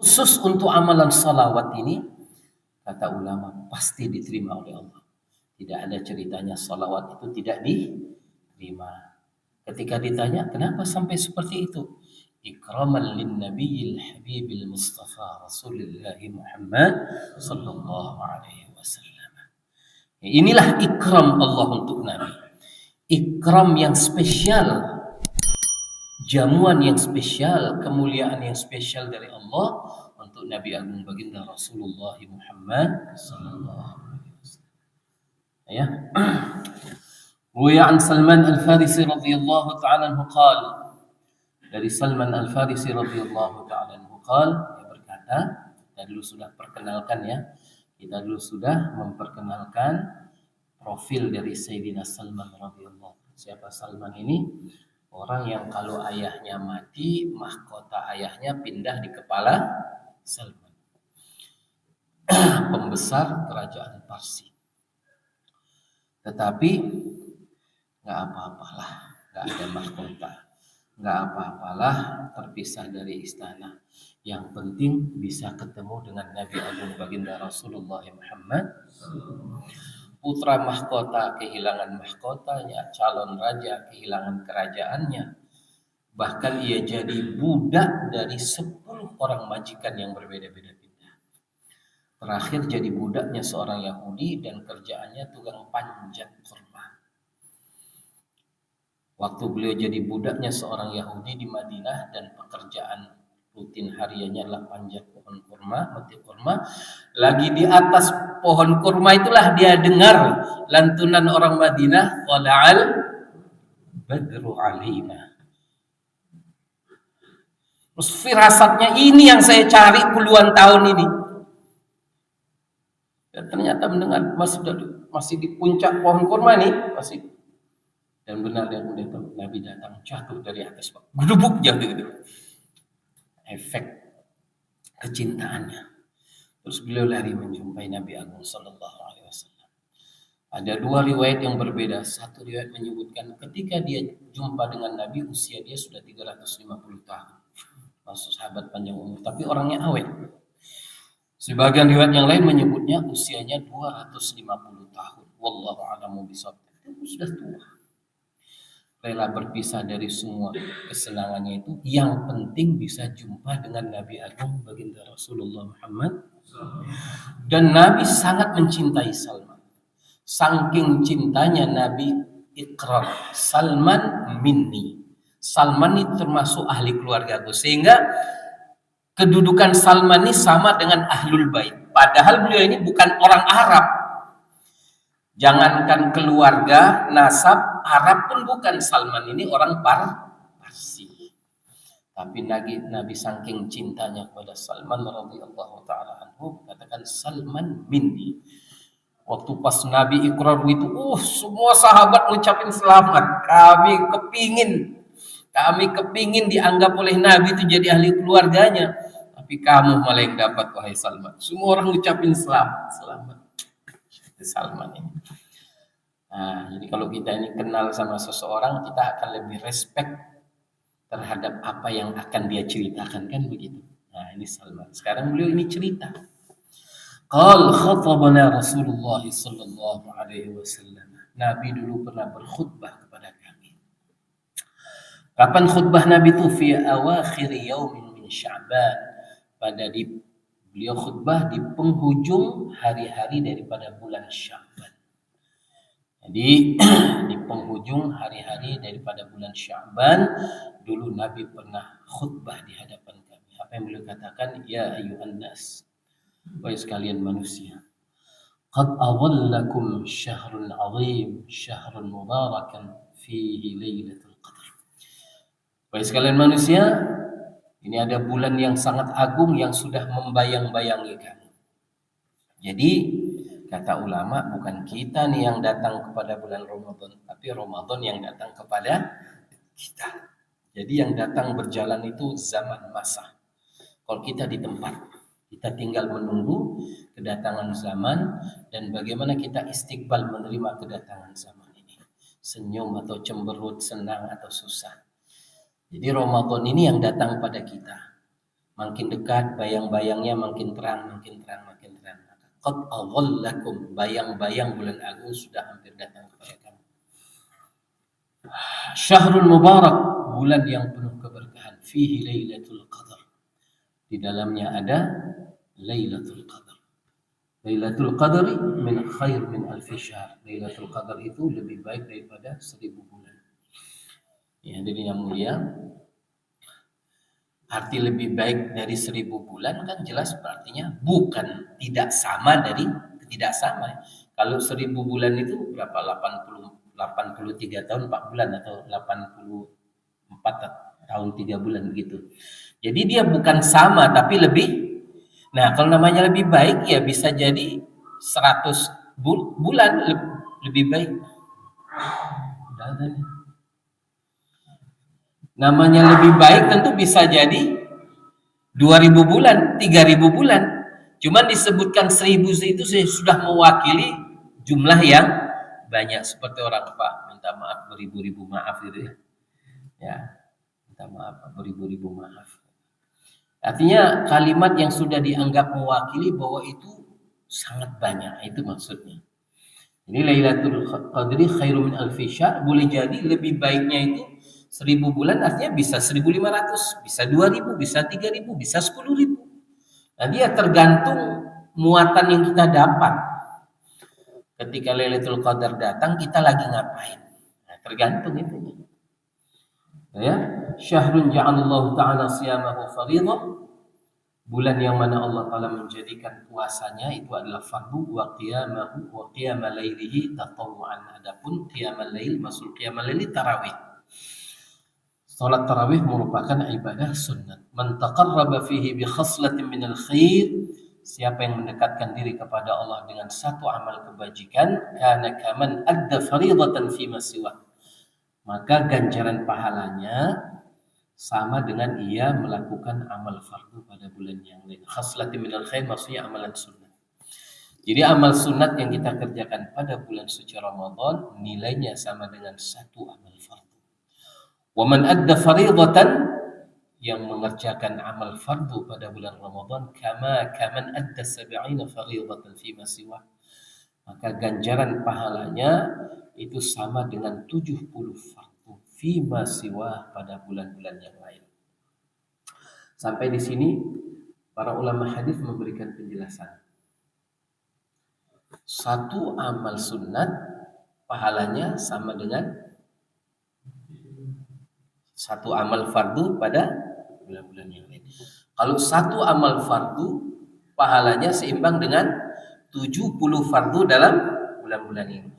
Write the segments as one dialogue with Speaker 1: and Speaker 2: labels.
Speaker 1: Khusus untuk amalan salawat ini, kata ulama, pasti diterima oleh Allah. Tidak ada ceritanya salawat itu tidak diterima. Ketika ditanya, kenapa sampai seperti itu? Ikraman lin nabiyil habibil mustafa Rasulullah Muhammad sallallahu alaihi wasallam. Inilah ikram Allah untuk Nabi. Ikram yang spesial, jamuan yang spesial, kemuliaan yang spesial dari Allah untuk Nabi Agung Baginda Rasulullah Muhammad sallallahu alaihi wasallam. Ya. Ruya an Salman Al-Farisi radhiyallahu ta'ala anhu qala, dari Salman Al-Farisi radhiyallahu ta'ala anhu qala, dia berkata, kita dulu sudah perkenalkan ya. Kita dulu sudah memperkenalkan profil dari Sayyidina Salman radhiyallahu. Siapa Salman ini? Orang yang kalau ayahnya mati, mahkota ayahnya pindah di kepala Salman. Pembesar kerajaan Parsi. Tetapi nggak apa-apalah, nggak ada mahkota, nggak apa-apalah terpisah dari istana. Yang penting bisa ketemu dengan Nabi Agung Baginda Rasulullah Muhammad. Putra mahkota kehilangan mahkotanya, calon raja kehilangan kerajaannya. Bahkan ia jadi budak dari 10 orang majikan yang berbeda-beda pindah. Terakhir jadi budaknya seorang Yahudi dan kerjaannya tukang panjat kurma. Waktu beliau jadi budaknya seorang Yahudi di Madinah dan pekerjaan rutin hariannya adalah panjat pohon kurma, metik kurma. Lagi di atas pohon kurma itulah dia dengar lantunan orang Madinah, "Qala'al badru alaina." Terus firasatnya, ini yang saya cari puluhan tahun ini. Dan ternyata mendengar masih di puncak pohon kurma nih, masih. Dan benar yang udah tahu, Nabi datang jatuh dari atas, gudubuk jatuh gitu. Efek kecintaannya. Terus beliau lari menjumpai Nabi Agung Sallallahu Alaihi Wasallam. Ada 2 riwayat yang berbeda. Satu riwayat menyebutkan ketika dia jumpa dengan Nabi, usia dia sudah 350 tahun. Maksud sahabat panjang umur, tapi orangnya awet. Sebagian riwayat yang lain menyebutnya usianya 250 tahun. Wallahu a'lamu bishawab. Sudah tua. Rela berpisah dari semua kesenangannya itu, yang penting bisa jumpa dengan Nabi Agung Baginda Rasulullah Muhammad. Dan Nabi sangat mencintai Salman. Saking cintanya Nabi ikrar, Salman minni. Salman itu termasuk ahli keluarga aku, sehingga kedudukan Salman ini sama dengan Ahlul Bait. Padahal beliau ini bukan orang Arab. Jangankan keluarga, nasab, Arab pun bukan. Salman ini orang Parsi. Tapi Nabi saking cintanya kepada Salman radhiyallahu taala anhu, katakan Salman minni. Waktu pas Nabi ikrar itu, semua sahabat ngucapin selamat. Kami kepingin dianggap oleh Nabi itu jadi ahli keluarganya. Tapi kamu malah yang dapat, wahai Salman. Semua orang ngucapin selamat. Salman ini. Nah, jadi kalau kita ini kenal sama seseorang, kita akan lebih respect terhadap apa yang akan dia ceritakan, kan begitu. Nah, ini Salman. Sekarang beliau ini cerita. Qal khatabana Rasulullah sallallahu alaihi wasallam. Nabi dulu pernah berkhutbah kepada kami. Kapan khutbah Nabi itu? Fi awakhir yaumin min Sya'ban. Beliau khutbah di penghujung hari-hari daripada bulan Sya'ban. Jadi di penghujung hari-hari daripada bulan Sya'ban dulu Nabi pernah khutbah di hadapan kami. Apa yang beliau katakan? Ya ayyuhan nas, wahai sekalian manusia, qad adhallakum syahrun 'azim, syahrun mubarakan fihi lailatul qadar. Wahai sekalian manusia, ini ada bulan yang sangat agung yang sudah membayang-bayangi kamu. Jadi kata ulama, bukan kita nih yang datang kepada bulan Ramadan, tapi Ramadan yang datang kepada kita. Jadi yang datang berjalan itu zaman masa. Kalau kita di tempat, kita tinggal menunggu kedatangan zaman dan bagaimana kita istiqbal menerima kedatangan zaman ini. Senyum atau cemberut, senang atau susah. Jadi Ramadan ini yang datang pada kita. makin dekat bayang-bayangnya makin terang, makin terang, makin terang. Qad adhallakum, bayang-bayang bulan agung sudah hampir datang kepada kamu. Syahrul Mubarak, bulan yang penuh keberkahan. Fihi Lailatul Qadar, di dalamnya ada Lailatul Qadar. Lailatul Qadri min khair min alfi syahr. Lailatul Qadar itu lebih baik daripada 1000 bulan. Ya, jadi yang mulia, arti lebih baik dari 1000 bulan kan jelas artinya bukan tidak sama dari tidak sama. Kalau 1000 bulan itu berapa? 83 tahun 4 bulan atau 84 tahun 3 bulan begitu. Jadi dia bukan sama tapi lebih. Nah, kalau namanya lebih baik ya bisa jadi 100 bulan lebih baik. Namanya lebih baik tentu bisa jadi 2000 bulan, 3000 bulan. Cuman disebutkan 1000 itu sudah mewakili jumlah yang banyak, seperti orang Pak minta maaf beribu-ribu maaf gitu ya. Ya, minta maaf beribu-ribu maaf. Artinya kalimat yang sudah dianggap mewakili bahwa itu sangat banyak, itu maksudnya. Jadi Lailatul Qadri khairum min alfi syahr, boleh jadi lebih baiknya itu 1000 bulan, artinya bisa 1500, bisa 2000, bisa 3000, bisa 10.000. Nah, dia tergantung muatan yang kita dapat. Ketika Lailatul Qadar datang, kita lagi ngapain? Nah, tergantung itu. Ya, syahrun ja'alallahu ta'ala siyamahu fardhan, bulan yang mana Allah Ta'ala menjadikan puasanya itu adalah fardu, wa qiyamahu wa qiyama lailihi tatawwu'an. Adapun qiyamul lail, maksud qiyamul lail tarawih. Salat tarawih merupakan ibadah sunnah. Man taqarraba fihi bi khaslatin minal khair, siapa yang mendekatkan diri kepada Allah dengan satu amal kebajikan, kana kaman adda fardhatan fi ma siwa, maka ganjaran pahalanya sama dengan ia melakukan amal fardu pada bulan yang lain. Khaslatin minal khair maksudnya amalan sunnah. Jadi amal sunat yang kita kerjakan pada bulan suci Ramadan nilainya sama dengan satu amal fardu. Wa man adda fardhatan, yang mengerjakan amal fardu pada bulan Ramadan, kaman adda 70 fardhatan fi ma siwa, maka ganjaran pahalanya itu sama dengan 70 fardu fima siwa pada bulan-bulan yang lain. Sampai di sini para ulama hadis memberikan penjelasan. Satu amal sunat pahalanya sama dengan satu amal fardu pada bulan-bulan yang lain. Kalau satu amal fardu pahalanya seimbang dengan 70 fardu dalam bulan-bulan ini.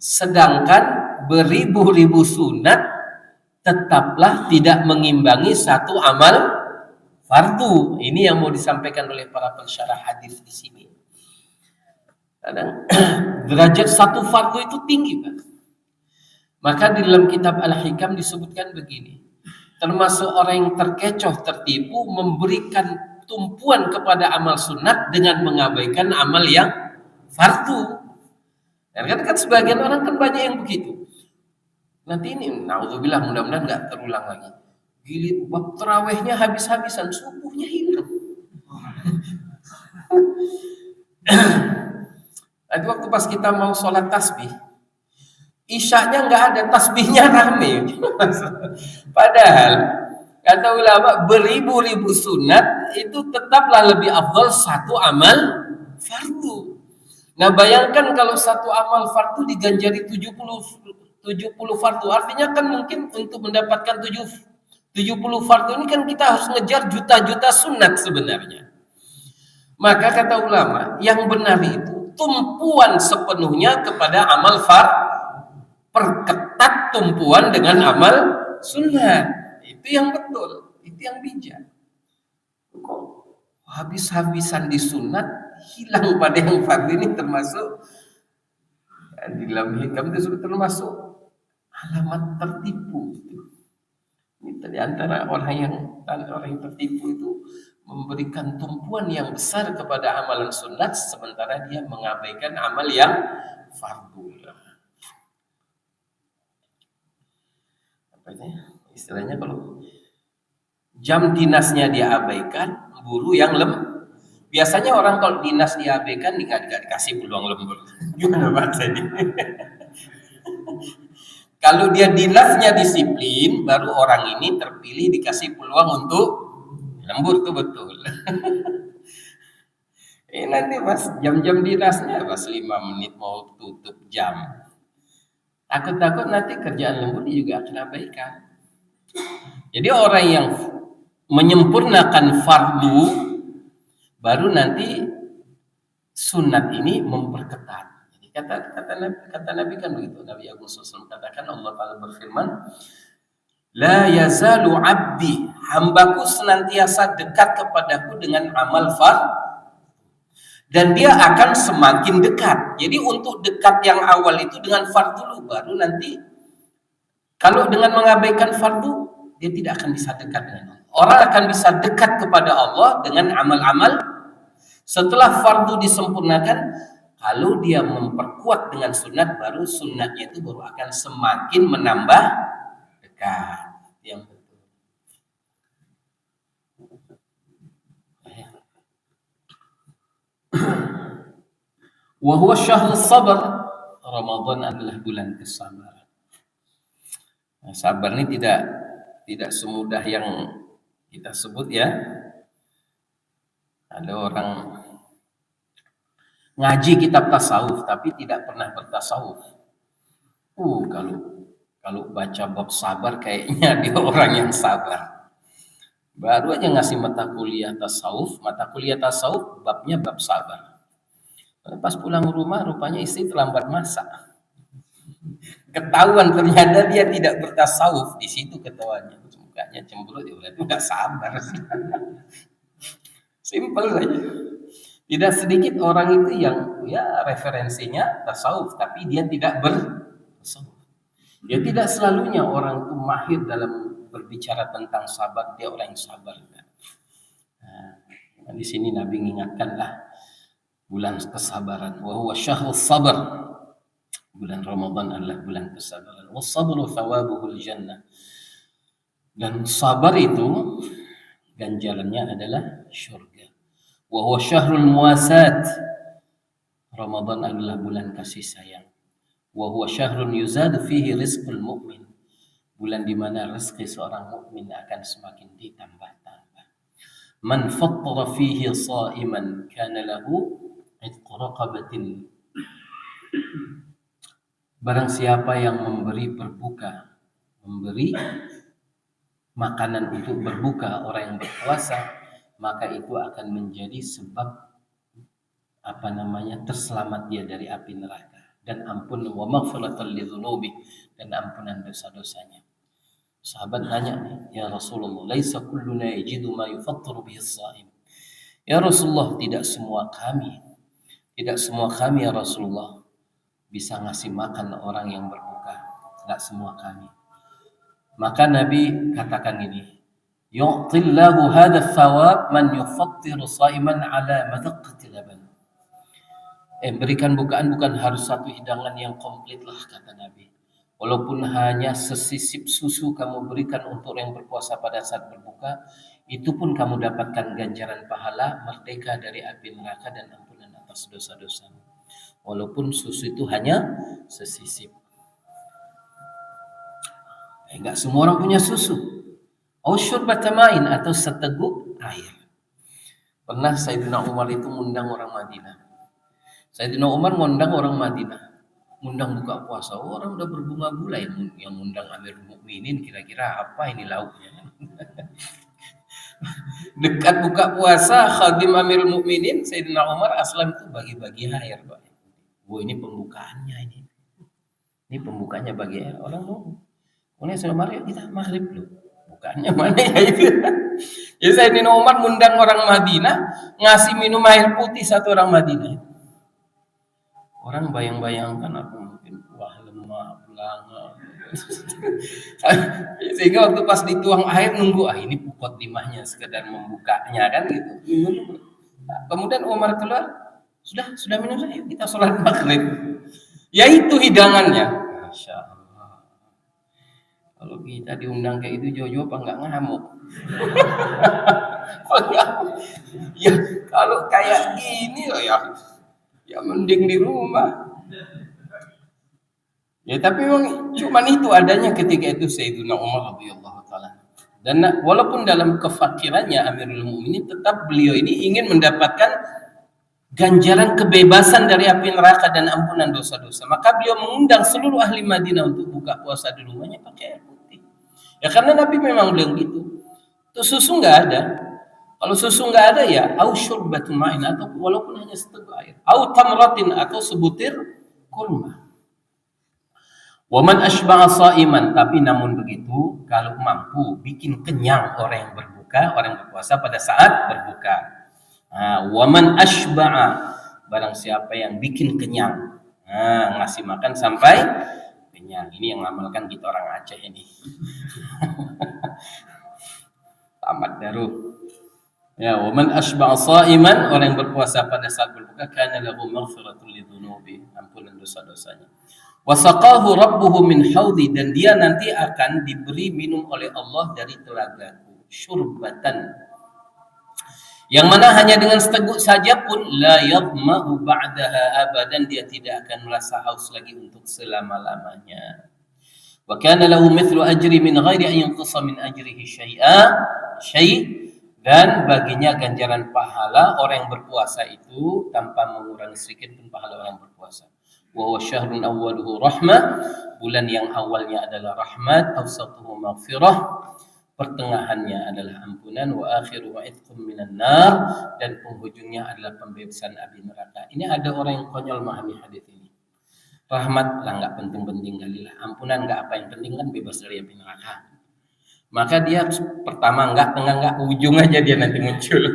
Speaker 1: Sedangkan beribu-ribu sunat tetaplah tidak mengimbangi satu amal fardu. Ini yang mau disampaikan oleh para pensyarah hadis di sini. Kadang derajat satu fardu itu tinggi, Pak. Maka di dalam kitab Al-Hikam disebutkan begini. Termasuk orang yang terkecoh, tertipu, memberikan tumpuan kepada amal sunat dengan mengabaikan amal yang fardu. Dan kan sebagian orang kan banyak yang begitu. Nanti ini, na'udzubillah, mudah-mudahan nggak terulang lagi. Gili, waktu tarawihnya habis-habisan, subuhnya hilang. Nanti waktu pas kita mau sholat tasbih, isyaknya nggak ada, tasbihnya rame. Padahal kata ulama beribu-ribu sunat itu tetaplah lebih afdal satu amal fardu. Nah, bayangkan kalau satu amal fardu diganjari 70 fardu, artinya kan mungkin untuk mendapatkan 70 fardu ini kan kita harus ngejar juta-juta sunat sebenarnya. Maka kata ulama, yang benar itu tumpuan sepenuhnya kepada amal perketat tumpuan dengan amal sunat. Itu yang betul, itu yang bijak. Kok habis-habisan di sunat, hilang pada yang fardu, ini termasuk di dalam hikam itu termasuk alamat tertipu. Ini di antara orang yang tertipu itu memberikan tumpuan yang besar kepada amalan sunat sementara dia mengabaikan amal yang fardu. Apa itu? Istilahnya kalau Jam dinasnya dia abaikan, buru yang biasanya orang kalau dinas diabaikan nggak dikasih peluang lembur. Gimana bahasanya? Kalau dia dinasnya disiplin, baru orang ini terpilih dikasih peluang untuk lembur, tuh betul. Nanti pas jam-jam dinasnya pas 5 menit mau tutup jam. Takut-takut nanti kerjaan lembur juga akan abaikan. Jadi orang yang menyempurnakan fardu baru nanti sunat ini memperketat. Jadi kata Nabi kan begitu. Nabi Agung SAW katakan, Allah Ta'ala berfirman, la yazalu abdi, hambaku senantiasa dekat kepadaku dengan amal fardu, dan dia akan semakin dekat. Jadi untuk dekat yang awal itu dengan fardu dulu, baru nanti kalau dengan mengabaikan fardu, dia tidak akan bisa dekat dengan Allah. Orang akan bisa dekat kepada Allah dengan amal-amal setelah fardu disempurnakan. Kalau dia memperkuat dengan sunat, baru sunatnya itu baru akan semakin menambah dekat. Yang betul. Wa huwa syahrus sabr. Ramadan adalah bulan kesabaran. Nah, sabar ini tidak semudah yang kita sebut ya. Ada orang ngaji kitab tasawuf tapi tidak pernah bertasawuf. Kalau baca bab sabar kayaknya dia orang yang sabar. Baru aja ngasih mata kuliah tasawuf babnya bab sabar. Pas pulang rumah rupanya istri terlambat masak. Ketahuan ternyata dia tidak bertasawuf, di situ ketawanya. Mukanya cemberut, dia berarti nggak sabar. Simpel saja. Tidak sedikit orang itu yang ya referensinya tasawuf, tapi dia tidak bertasawuf. Ya tidak selalunya orang itu mahir dalam berbicara tentang sabar, dia orang yang sabar. Nah, di sini Nabi mengingatkanlah bulan kesabaran. Wa huwa syahrus sabr. Bulan Ramadan adalah bulan kesabaran. Was-sabru thawabuhul jannah. Dan sabar itu ganjarannya adalah syurga. Wa huwa syahrul muwasat. Ramadan adalah bulan kasih sayang. Wa huwa syahrun yuzadu fihi rizqul mu'min. Bulan di mana rezeki seorang mukmin akan semakin ditambah-tambah. Man fattara fihi sha'iman kana lahu itqu raqabatin. Barang siapa yang memberi makanan untuk berbuka orang yang berpuasa, maka itu akan menjadi sebab terselamat dia dari api neraka dan ampun wa maghfiratan lidzunubi, dan ampunan dosa-dosanya. Sahabat tanya, ya Rasulullah, laisa kulluna yajidu ma yufattiru bihi as-shaim. Ya Rasulullah, tidak semua kami ya Rasulullah bisa ngasih makan orang yang berbuka. Tidak semua kami. Maka Nabi katakan ini, yu'tillahu hadha thawab man yufattiru sha'iman ala madaqqati laban. Berikan bukaan bukan harus satu hidangan yang komplit lah, kata Nabi. Walaupun hanya sesisip susu kamu berikan untuk yang berpuasa pada saat berbuka, itu pun kamu dapatkan ganjaran pahala merdeka dari api neraka dan ampunan atas dosa-dosamu. Walaupun susu itu hanya sesisip. Enggak semua orang punya susu. Au syurbata ma'in, atau seteguk air. Pernah Sayyidina Umar itu ngundang orang Madinah. Sayyidina Umar ngundang orang Madinah. Ngundang buka puasa. Orang udah berbunga-bunga yang ngundang Amirul Mukminin, kira-kira apa ini lauknya? Dekat buka puasa, khadim Amirul Mukminin Sayyidina Umar aslam itu bagi-bagi air, Pak. Ini pembukaannya ini. Ini pembukanya bagi orang mau. Oleh Sayyidina Umar, kita maghrib dulu. Bukannya mana ya itu. Jadi Sayyidina Umar ngundang orang Madinah, ngasih minum air putih satu orang Madinah. Orang bayang-bayangkan aku mungkin wah lemah, belanga. Sehingga waktu pas dituang air nunggu, ini pukot limahnya sekedar membukanya kan gitu. Kemudian Umar keluar, sudah minum saja, kita sholat maghrib. Ya itu hidangannya. Masya Allah. Kalau kita diundang kayak itu Jojo apa nggak ngamuk? Ya kalau kayak gini loh ya mending di rumah. Ya tapi memang cuman itu adanya ketika itu Sayyidina Umar radhiyallahu taala. Dan walaupun dalam kefakirannya Amirul Mukminin tetap beliau ini ingin mendapatkan ganjaran kebebasan dari api neraka dan ampunan dosa-dosa. Maka beliau mengundang seluruh ahli Madinah untuk buka puasa di rumahnya pakai air putih. Ya karena Nabi memang bilang gitu. Tuh susu nggak ada. Kalau susu nggak ada ya au syurbatu ma'in atau walaupun hanya seteguk air. Au tamratin atau sebutir kurma. Waman asba'a sha'iman, tapi namun begitu kalau mampu bikin kenyang orang yang berbuka, orang yang berpuasa pada saat berbuka. Waman asba'a, barang siapa yang bikin kenyang, ngasih makan sampai kenyang. Ini yang ngamalkan kita orang Aceh ini. Tamat daru. Ya, waman asba'a sha'iman, orang yang berpuasa pada saat berbuka, kana lahu maghfiratul lidzunubi, ampunan dosa-dosanya. Wasaqahu rabbuhu min haudhi, dan dia nanti akan diberi minum oleh Allah dari telagaku, syurbatan, yang mana hanya dengan seteguk saja pun la yadma'u ba'daha abadan, dia tidak akan merasa haus lagi untuk selama-lamanya. Wa kana lahu mithlu ajri min ghairi an yanqasa min ajrihi dan baginya ganjaran pahala orang yang berpuasa itu tanpa mengurangi sedikit pun pahala orang yang berpuasa. Wa huwa syahrun awwaluhu rahmah, bulan yang awalnya adalah rahmat, awsatuhu maghfirah, pertengahannya adalah ampunan, wa akhiru itqum minan nar, dan penghujungnya adalah pembebasan api neraka. Ini ada orang yang konyol memahami hadis ini. Rahmat lah nggak penting-penting kali lah, ampunan nggak apa, yang penting kan bebas dari api neraka. Maka dia pertama enggak, tengah enggak, ujung aja dia nanti muncul.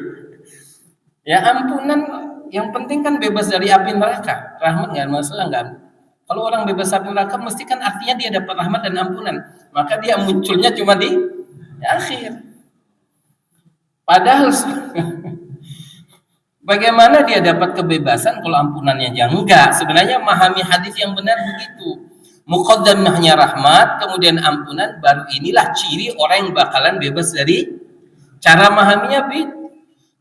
Speaker 1: Ya ampunan, yang penting kan bebas dari api neraka. Rahmat enggak masalah, enggak. Kalau orang bebas api neraka mesti kan artinya dia dapat rahmat dan ampunan. Maka dia munculnya cuma di akhir. Padahal bagaimana dia dapat kebebasan kalau ampunannya aja enggak? Sebenarnya memahami hadis yang benar begitu. Muqaddamahnya rahmat, kemudian ampunan, baru inilah ciri orang yang bakalan bebas dari. Cara memahaminya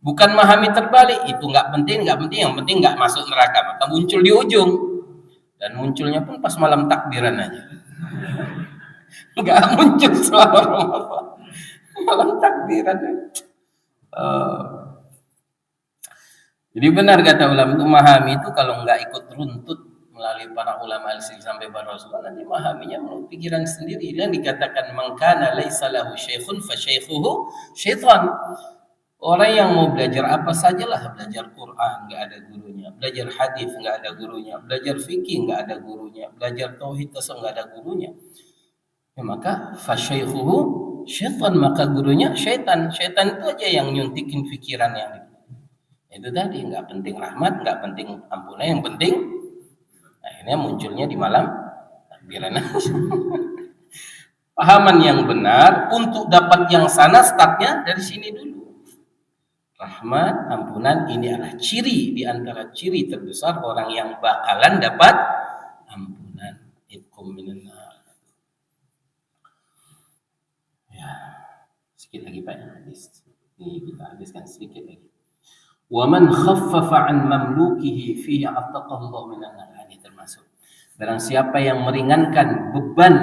Speaker 1: bukan memahami terbalik, itu nggak penting, yang penting nggak masuk neraka, maka muncul di ujung, dan munculnya pun pas malam takbiran aja, nggak muncul selama Ramadan, malam takbiran. Jadi benar kata ulama itu, memahami itu kalau nggak ikut runtut melalui para ulama sampai para Rasulullah, nanti memahaminya menurut pikiran sendiri. Yang dikatakan mangkana laisa lahu syekhun fa syaikhuhu syaitan. Orang yang mau belajar apa sajalah, belajar Quran nggak ada gurunya, belajar hadis nggak ada gurunya, belajar fikih nggak ada gurunya, belajar tauhid tasawuf nggak ada gurunya, ya maka fa syaikhuhu syaitan, maka gurunya syaitan. Syaitan itu aja yang nyuntikin pikiran yang itu tadi, nggak penting rahmat, nggak penting ampunan, yang penting akhirnya munculnya di malam takbiran. Pahaman yang benar untuk dapat yang sana, startnya dari sini dulu. Rahmat, ampunan, ini adalah ciri di antara ciri terbesar orang yang bakalan dapat ampunan. Itqum minan nar. Ya, sedikit lagi Pak hadis. Ini kita habiskan sedikit lagi. Wa man khaffafa an mamlukihi fihi attaqallahu minan nar. Ini termasuk. Barang siapa yang meringankan beban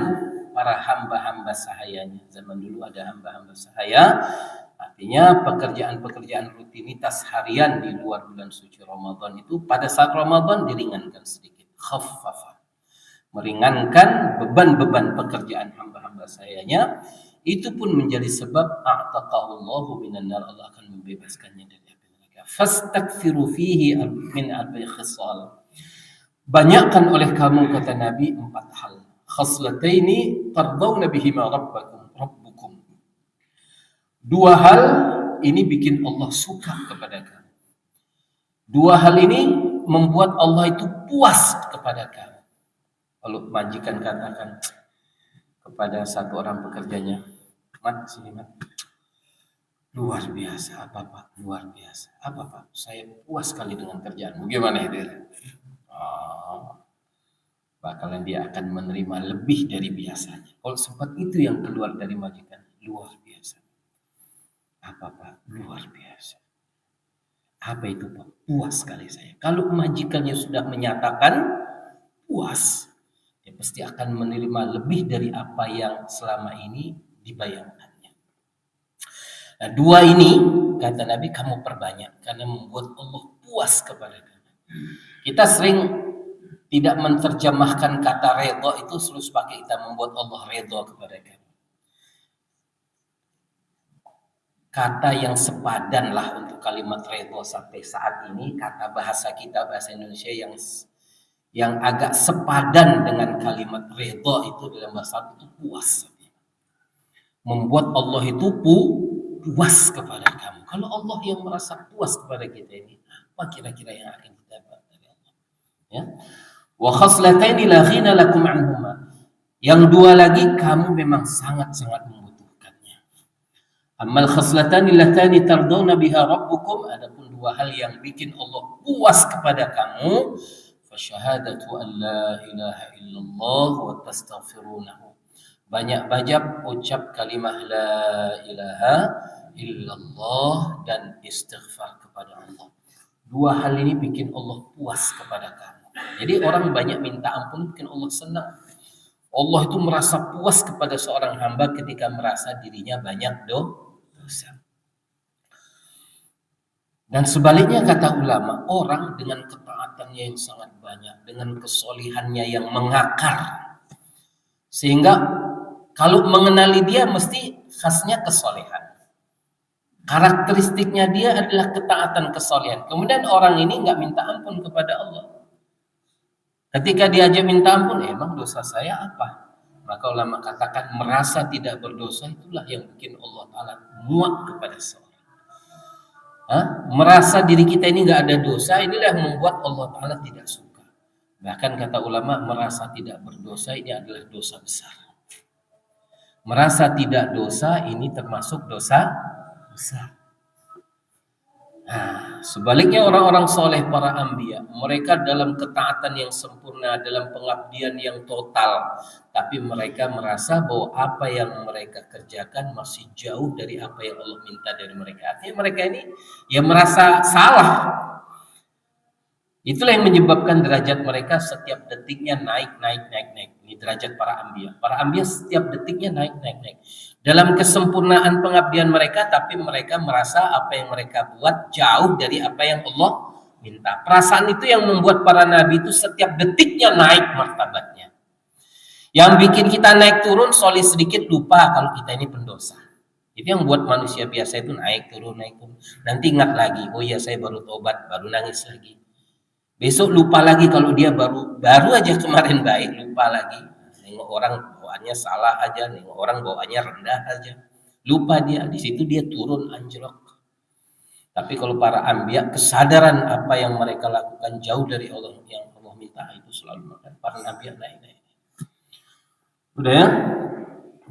Speaker 1: para hamba-hamba sahayanya. Zaman dulu ada hamba-hamba sahaya, artinya pekerjaan-pekerjaan rutinitas harian di luar bulan suci Ramadan itu pada saat Ramadan diringankan sedikit. Khaffafa, meringankan beban-beban pekerjaan hamba-hamba sahayanya, itu pun menjadi sebab a'taqahullahu minan nar, Allah akan membebaskannya dari api neraka. Fastakthiru fihi min arba'i khisal. Banyakkan oleh kamu, kata Nabi, 4 hal. Khaslataini tardawna bihima rabbukum. 2 hal ini bikin Allah suka kepada kamu. 2 hal ini membuat Allah itu puas kepada kamu. Kalau majikan katakan kepada satu orang pekerjanya, "Mat, sini Mat. Luar biasa, apa Pak? Luar biasa. Apa Pak? Saya puas sekali dengan kerjaanmu." Gimana itu? bakalan dia akan menerima lebih dari biasanya. Kalau sempat itu yang keluar dari majikan, luar biasa. Apa Pak? Luar biasa. Apa itu Pak? Puas sekali saya. Kalau majikannya sudah menyatakan puas, dia pasti akan menerima lebih dari apa yang selama ini dibayangkannya. Nah, dua ini kata Nabi kamu perbanyak karena membuat Allah puas kepada kamu. Kita sering tidak menerjemahkan kata redha itu terus pakai kita membuat Allah redha kepada kamu. Kata yang sepadan lah untuk kalimat redha sampai saat ini, kata bahasa kita, bahasa Indonesia yang agak sepadan dengan kalimat redha itu dalam bahasa Arab itu puas. Membuat Allah itu puas kepada kamu. Kalau Allah yang merasa puas kepada kita ini, apa kira-kira yang akan kita dapat dari Allah? Ya. Wa khaslataini la ghina lakum anhuma. Yang dua lagi kamu memang sangat-sangat membutuhkannya. Ammal khaslatani latani tardawna biha rabbukum, adapun dua hal yang bikin Allah puas kepada kamu, fasyahadatu an la ilaha illallah wa tastaghfirunahu. Banyak-banyak ucap kalimah la ilaha illallah dan istighfar kepada Allah. Dua hal ini bikin Allah puas kepada kamu. Jadi orang banyak minta ampun bikin Allah senang. Allah itu merasa puas kepada seorang hamba ketika merasa dirinya banyak dosa. Dan sebaliknya kata ulama, orang dengan ketaatannya yang sangat banyak, dengan kesolihannya yang mengakar, sehingga kalau mengenali dia mesti khasnya kesolehan. Karakteristiknya dia adalah ketaatan kesolehan. Kemudian orang ini nggak minta ampun kepada Allah. Ketika diajak minta ampun, emang dosa saya apa? Maka ulama katakan merasa tidak berdosa itulah yang bikin Allah Ta'ala muak kepada seorang. Merasa diri kita ini nggak ada dosa, inilah yang membuat Allah Ta'ala tidak suka. Bahkan kata ulama merasa tidak berdosa ini adalah dosa besar. Merasa tidak dosa ini termasuk dosa besar. Nah, sebaliknya orang-orang soleh para anbiya, mereka dalam ketaatan yang sempurna, dalam pengabdian yang total, tapi mereka merasa bahwa apa yang mereka kerjakan masih jauh dari apa yang Allah minta dari mereka. Artinya mereka ini ya merasa salah. Itulah yang menyebabkan derajat mereka setiap detiknya naik. Ini derajat para anbiya. Para anbiya setiap detiknya naik. Dalam kesempurnaan pengabdian mereka, tapi mereka merasa apa yang mereka buat jauh dari apa yang Allah minta. Perasaan itu yang membuat para nabi itu setiap detiknya naik martabatnya. Yang bikin kita naik turun, soleh sedikit lupa kalau kita ini pendosa. Itu yang buat manusia biasa itu naik turun. Nanti ingat lagi, oh iya saya baru tobat, baru nangis lagi. Besok lupa lagi kalau dia baru aja kemarin baik, lupa lagi. Nengok orang bawaannya salah aja, nengok orang bawaannya rendah aja. Lupa dia, di situ dia turun anjlok. Tapi kalau para anbiya kesadaran apa yang mereka lakukan jauh dari Allah yang Allah minta itu selalu makan. Para anbiya naik. Udah ya?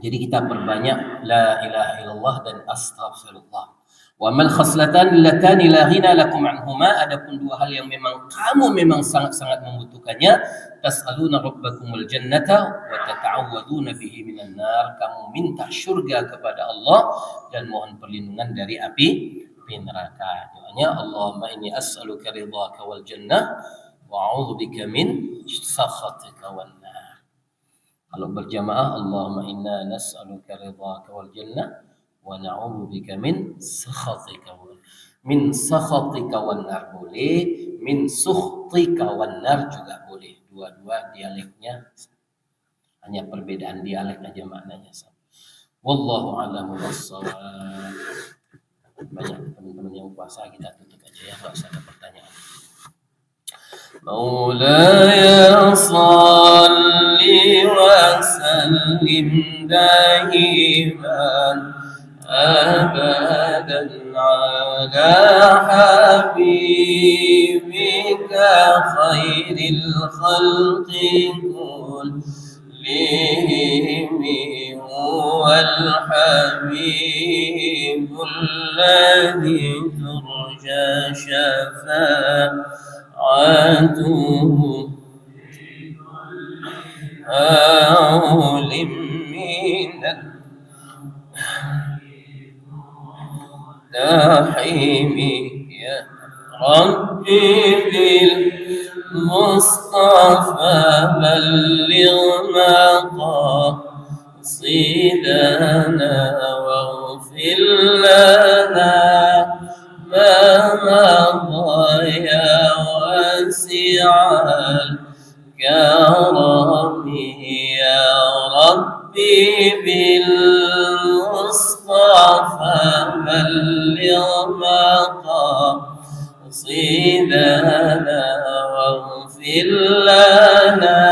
Speaker 1: Jadi kita perbanyak la ilaha illallah dan astaghfirullah. Wa mal khaslatan latani la ghina lakum anhuma, adapun dua hal yang kamu memang sangat-sangat membutuhkannya, tas'aluna rabbakumul jannata wa tata'awwaduna bihi minan nar, kamu minta surga kepada Allah dan mohon perlindungan dari api neraka. Doanya Allahumma inni as'aluka ridhaka wal jannah wa a'udzubika min sakhatika wan nar. Kalau berjamaah Allahumma inna nas'aluka ridhaka wal jannah wa na'udzubika min sakhatika wan nar boleh, min sukhtika wan nar juga boleh. Dua-dua dialeknya hanya perbedaan dialek aja maknanya sama. Wallahu a'lam bissawab. Banyak teman-teman yang puasa, kita tutup aja ya, enggak usah ada pertanyaan. Maulaya salli wa sallim daiman أبدا على حبيبك خير الخلق كلهم هو الحبيب الذي ترجى شفاعته حول من النحيم يا ربي بالمصطفى بلغ مقاصدنا واغفر لنا ما مضى يا واسع الكرم يا ربي بالمصطفى بلغ مقاصدنا واغفر لنا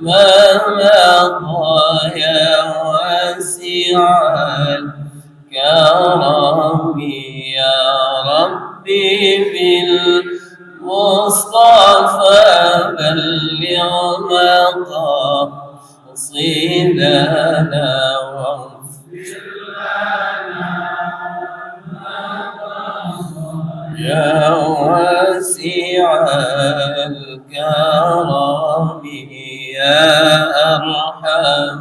Speaker 1: ما مضى يا واسع الكرم يا ربي بالمصطفى بلغ مقاصدنا واغفر يا واسع الكرم يا أرحم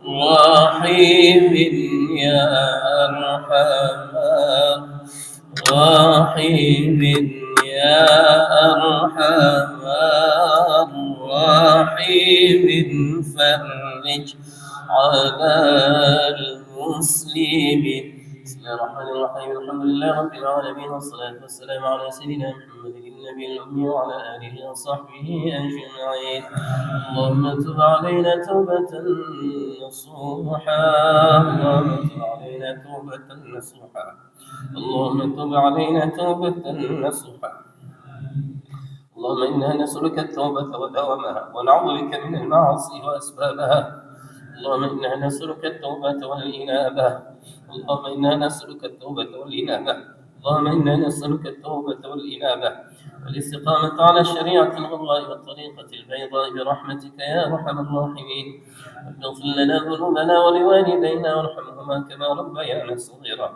Speaker 1: الراحمين يا أرحم الراحمين يا أرحم الراحمين فرج على المسلمين. بسم الله الرحمن الرحيم الحمد لله رب العالمين والصلاة والسلام على سيدنا محمد النبي الأمي وعلى آله وصحبه أجمعين. اللهم تب علينا توبة نصوحا اللهم تب علينا توبة نصوحا اللهم تب علينا توبة نصوحا. اللهم إنا نسألك التوبة ودوامها ونعوذ بك من المعاصي وأسبابها. اللهم إنا نسألك التوبة والإنابة. اللهم إنا نسألك التوبة والإنابة. اللهم إنا نسألك التوبة والإنابة والاستقامة على الشريعة الغراء والطريقة البيضاء برحمتك يا أرحم الراحمين. رب اغفر لنا ذنوبنا ولوالدينا وارحمهما كما ربيانا صغيرا.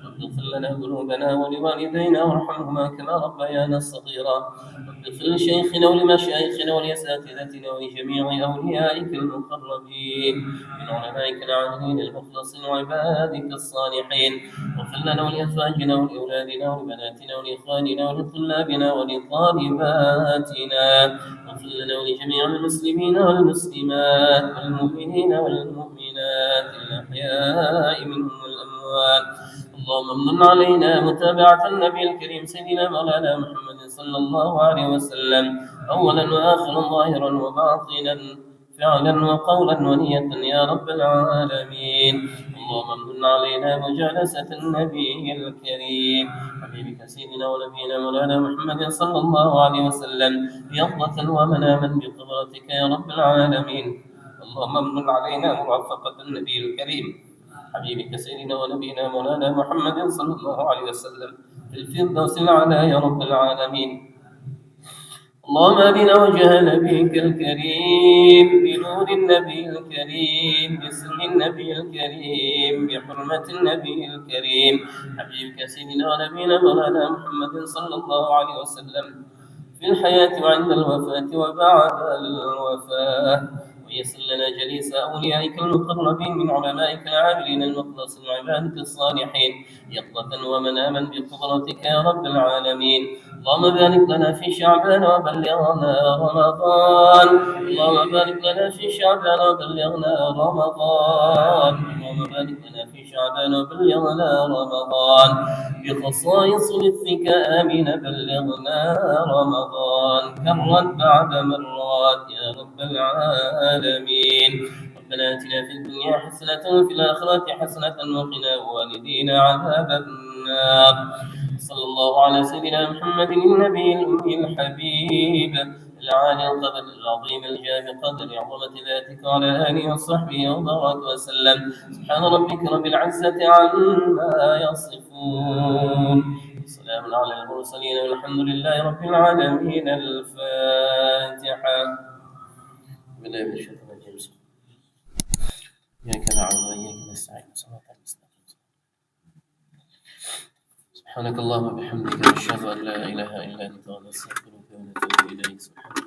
Speaker 1: رب اغفر لنا ذنوبنا ولوالدينا وارحمهما كما ربيانا صغيرا. رب اغفر لشيخنا ولمشايخنا ولأساتذتنا ولجميع أوليائك المقربين من علمائك العاملين المخلصين وعبادك الصالحين. واغفر لنا ولأزواجنا ولأولادنا ولبناتنا ولإخواننا ولطلابنا ولطالباتنا. واغفر لنا ولجميع المسلمين والمسلمات والمؤمنين والمؤمنات الأحياء منهم والأموات. اللهم امن علينا متابعة النبي الكريم سيدنا مولانا محمد صلى الله عليه وسلم أولا وآخرا ظاهرا وباطنا فعلا وقولا ونية يا رب العالمين. اللهم امن علينا مجالسة النبي الكريم حبيبك سيدنا ونبينا مولانا محمد صلى الله عليه وسلم يقظة ومناما بقدرتك يا رب العالمين. اللهم امن علينا مرافقة النبي الكريم حبيبك سيدنا ونبينا مولانا محمد صلى الله عليه وسلم في الفردوس الأعلى يا رب العالمين. اللهم أرنا وجه نبيك الكريم بنور النبي الكريم بسر النبي الكريم بحرمة النبي الكريم حبيبك سيدنا ونبينا مولانا محمد صلى الله عليه وسلم في الحياة وعند الوفاة وبعد الوفاة. ويسر لنا جليس أوليائك المقربين من علمائك العاملين المخلصين وعبادك الصالحين يقظة ومناما بقدرتك يا رب العالمين. اللهم بارك لنا في شعبان وبلغنا رمضان. اللهم بارك لنا في شعبان وبلغنا رمضان. اللهم بارك لنا في شعبان وبلغنا رمضان بخصائص لطفك آمين بلغنا رمضان كرا بعد مرات يا رب العالمين. ربنا آتنا في الدنيا حسنة وفي الآخرة حسنة وقنا والدينا عذاب النار. صلى الله على سيدنا محمد النبي الأمي الحبيب العالي القدر العظيم الجاه بقدر عظمة ذاتك وعلى آله وصحبه وبارك وسلم. سبحان ربك رب العزة عما يصفون سلام على المرسلين والحمد لله رب العالمين. الفاتحة. بالله من الشيطان الرجيم. إياك نعبد وإياك نستعين صراط المستقيم. سبحانك اللهم وبحمدك نشهد أن لا إله إلا أنت ونستغفرك ونتوب إليك. سبحانك.